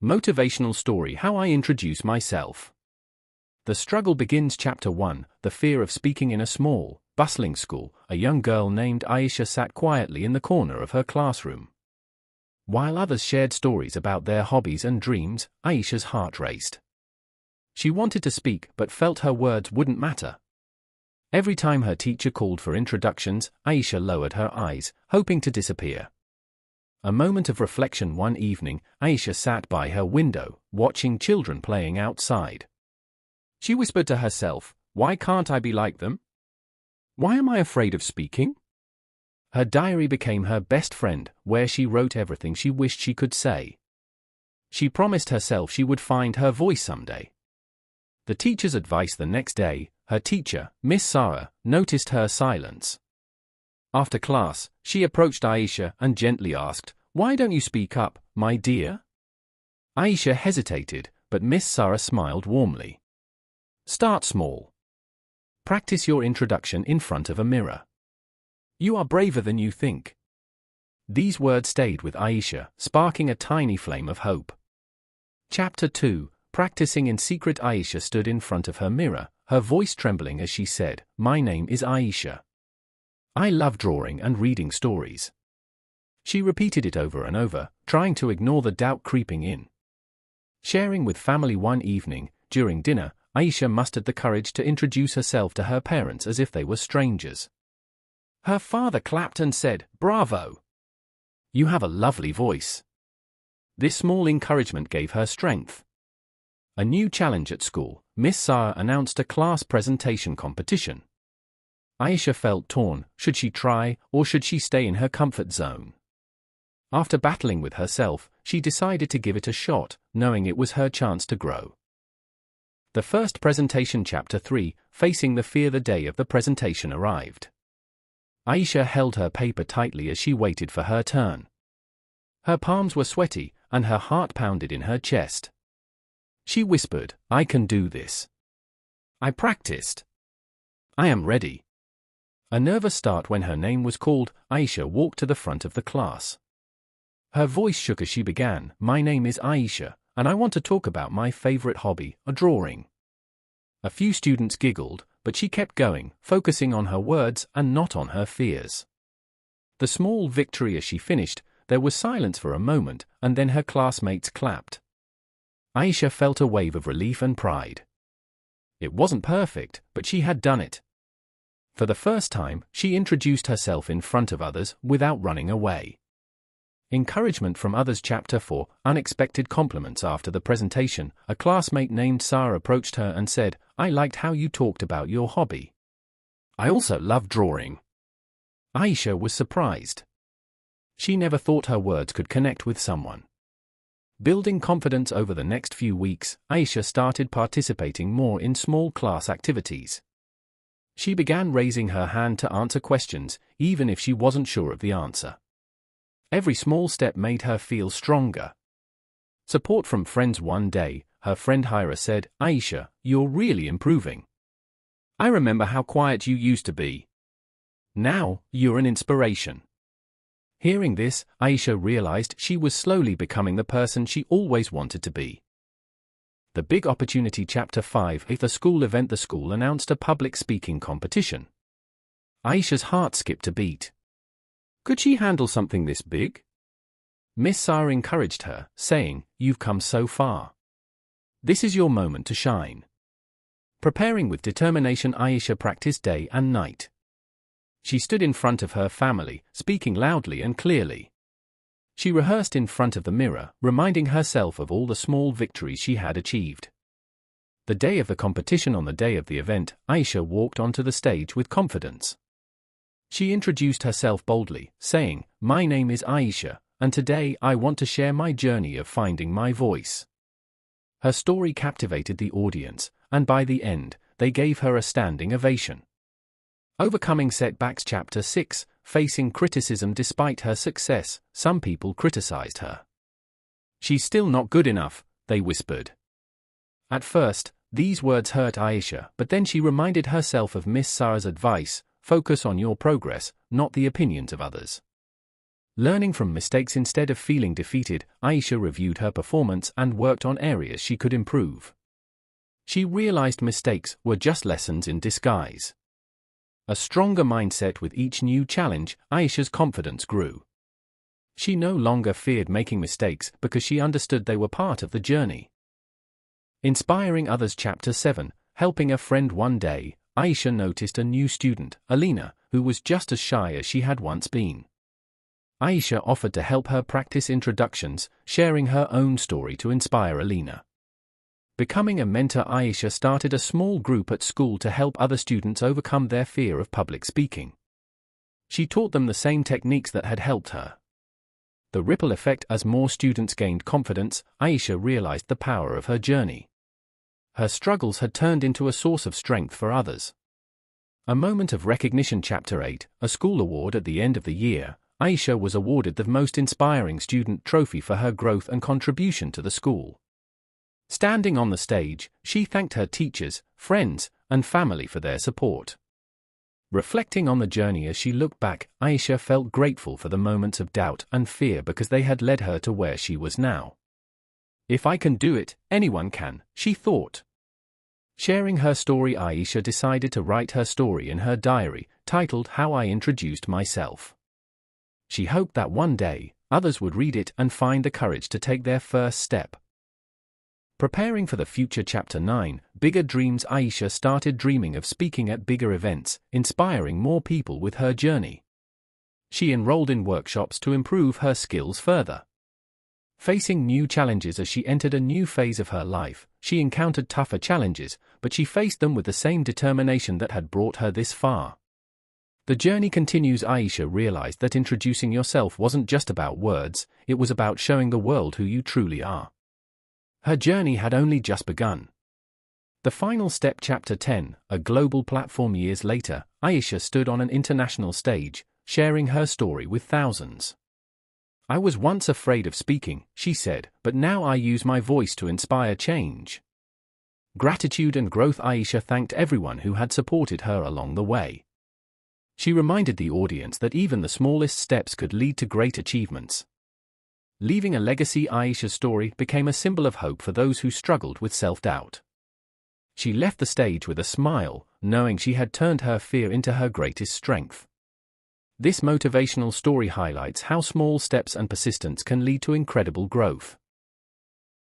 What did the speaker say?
Motivational story: How I introduce myself. The struggle begins. Chapter 1. The fear of speaking. In a small, bustling school, a young girl named Aisha sat quietly in the corner of her classroom. While others shared stories about their hobbies and dreams, Aisha's heart raced. She wanted to speak but felt her words wouldn't matter. Every time her teacher called for introductions, Aisha lowered her eyes, hoping to disappear. A moment of reflection. One evening, Aisha sat by her window, watching children playing outside. She whispered to herself, "Why can't I be like them? Why am I afraid of speaking?" Her diary became her best friend, where she wrote everything she wished she could say. She promised herself she would find her voice someday. The teacher's advice. The next day, her teacher, Miss Sarah, noticed her silence. After class, she approached Aisha and gently asked, "Why don't you speak up, my dear?" Aisha hesitated, but Miss Sarah smiled warmly. "Start small. Practice your introduction in front of a mirror. You are braver than you think." These words stayed with Aisha, sparking a tiny flame of hope. Chapter 2. Practicing in secret. Aisha stood in front of her mirror, her voice trembling as she said, "My name is Aisha. I love drawing and reading stories." She repeated it over and over, trying to ignore the doubt creeping in. Sharing with family. One evening, during dinner, Aisha mustered the courage to introduce herself to her parents as if they were strangers. Her father clapped and said, "Bravo! You have a lovely voice." This small encouragement gave her strength. A new challenge at school. Miss Sarah announced a class presentation competition. Aisha felt torn. Should she try, or should she stay in her comfort zone? After battling with herself, she decided to give it a shot, knowing it was her chance to grow. The first presentation. Chapter 3. Facing the fear. The day of the presentation arrived. Aisha held her paper tightly as she waited for her turn. Her palms were sweaty, and her heart pounded in her chest. She whispered, "I can do this. I practiced. I am ready." A nervous start. When her name was called, Aisha walked to the front of the class. Her voice shook as she began, "My name is Aisha, and I want to talk about my favorite hobby, drawing." A few students giggled, but she kept going, focusing on her words and not on her fears. The small victory. As she finished, there was silence for a moment, and then her classmates clapped. Aisha felt a wave of relief and pride. It wasn't perfect, but she had done it. For the first time, she introduced herself in front of others without running away. Encouragement from others. Chapter 4. Unexpected compliments. After the presentation, a classmate named Sarah approached her and said, "I liked how you talked about your hobby. I also love drawing." Aisha was surprised. She never thought her words could connect with someone. Building confidence. Over the next few weeks, Aisha started participating more in small class activities. She began raising her hand to answer questions, even if she wasn't sure of the answer. Every small step made her feel stronger. Support from friends. One day, her friend Hira said, "Aisha, you're really improving. I remember how quiet you used to be. Now, you're an inspiration." Hearing this, Aisha realized she was slowly becoming the person she always wanted to be. The big opportunity. Chapter 5. At the school event. The school announced a public speaking competition. Aisha's heart skipped a beat. Could she handle something this big? Miss Sarah encouraged her, saying, "You've come so far. This is your moment to shine." Preparing with determination, Aisha practiced day and night. She stood in front of her family, speaking loudly and clearly. She rehearsed in front of the mirror, reminding herself of all the small victories she had achieved. The day of the competition. On the day of the event, Aisha walked onto the stage with confidence. She introduced herself boldly, saying, "My name is Aisha, and today I want to share my journey of finding my voice." Her story captivated the audience, and by the end, they gave her a standing ovation. Overcoming setbacks. Chapter 6. Facing criticism. Despite her success, some people criticized her. "She's still not good enough," they whispered. At first, these words hurt Aisha, but then she reminded herself of Miss Sarah's advice, "Focus on your progress, not the opinions of others." Learning from mistakes instead of feeling defeated, Aisha reviewed her performance and worked on areas she could improve. She realized mistakes were just lessons in disguise. A stronger mindset with each new challenge, Aisha's confidence grew. She no longer feared making mistakes because she understood they were part of the journey. Inspiring others. Chapter 7. Helping a friend. One day, Aisha noticed a new student, Alina, who was just as shy as she had once been. Aisha offered to help her practice introductions, sharing her own story to inspire Alina. Becoming a mentor, Aisha started a small group at school to help other students overcome their fear of public speaking. She taught them the same techniques that had helped her. The ripple effect. As more students gained confidence, Aisha realized the power of her journey. Her struggles had turned into a source of strength for others. A moment of recognition. Chapter 8. A school award. At the end of the year, Aisha was awarded the Most Inspiring Student trophy for her growth and contribution to the school. Standing on the stage, she thanked her teachers, friends, and family for their support. Reflecting on the journey as she looked back, Aisha felt grateful for the moments of doubt and fear because they had led her to where she was now. If I can do it, anyone can, she thought. Sharing her story, Aisha decided to write her story in her diary, titled How I Introduced Myself. She hoped that one day, others would read it and find the courage to take their first step. Preparing for the future. Chapter 9. Bigger dreams. Aisha started dreaming of speaking at bigger events, inspiring more people with her journey. She enrolled in workshops to improve her skills further. Facing new challenges. As she entered a new phase of her life, she encountered tougher challenges, but she faced them with the same determination that had brought her this far. The journey continues. Aisha realized that introducing yourself wasn't just about words, it was about showing the world who you truly are. Her journey had only just begun. The final step. Chapter 10. A global platform. Years later, Aisha stood on an international stage, sharing her story with thousands. I was once afraid of speaking, she said, but now I use my voice to inspire change. Gratitude and growth. Aisha thanked everyone who had supported her along the way. She reminded the audience that even the smallest steps could lead to great achievements. Leaving a legacy. Aisha's story became a symbol of hope for those who struggled with self-doubt. She left the stage with a smile, knowing she had turned her fear into her greatest strength. This motivational story highlights how small steps and persistence can lead to incredible growth.